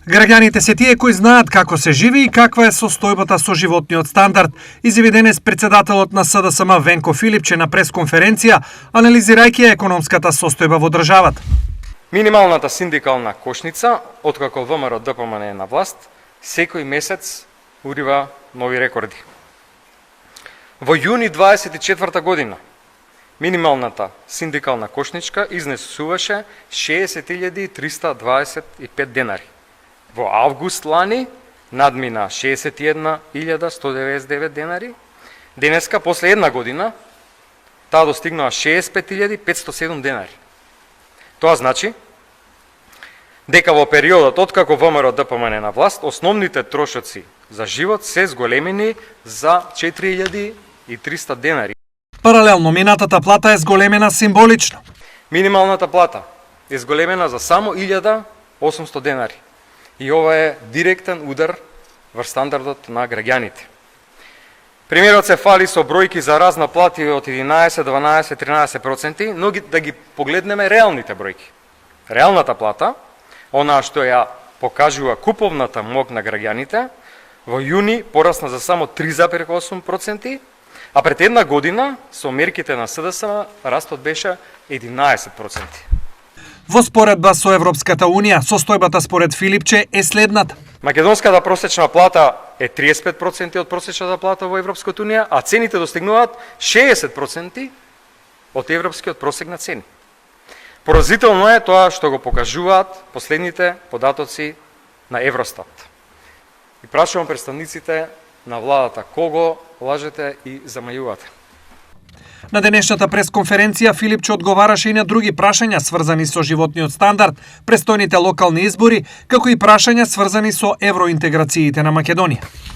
Граѓаните се тие кои знаат како се живи и каква е состојбата со животниот стандард, изјави денес председателот на СДСМ Венко Филипче на пресконференција, анализирајќи економската состојба во државата. Минималната синдикална кошница, откако ВМРО ДПМН е на власт, секој месец урива нови рекорди. Во јуни 24 година минималната синдикална кошничка изнесуваше 60.325 денари. Во август лани надмина 61.199 денари. Денеска, после една година, таа достигнува 65.507 денари. Тоа значи дека во периодот откако ВМРО ДПМН на власт, основните трошоци за живот се зголемени за 4.300 денари. Паралелно, минатата плата е зголемена символично. Минималната плата е зголемена за само 1.800 денари. И ова е директен удар врз стандардот на граѓаните. Премиерот се фали со бројки за разна плати од 11, 12, 13%, но да ги погледнеме реалните бројки. Реалната плата, онаа што ја покажува куповната мог на граѓаните, во јуни порасна за само 3,8%, а пред една година со мерките на СДСМ растот беше 11%. Во споредба со Европската Унија, состојбата според Филипче е следната. Македонската просечна плата е 35% од просечната плата во Европската Унија, а цените достигнуваат 60% од европскиот просек на цени. Поразително е тоа што го покажуваат последните податоци на Евростат. И прашувам представниците на владата, кого лажете и замајувате? На денешната пресконференција Филипче одговараше и на други прашања сврзани со животниот стандард, престојните локални избори, како и прашања сврзани со евроинтеграциите на Македонија.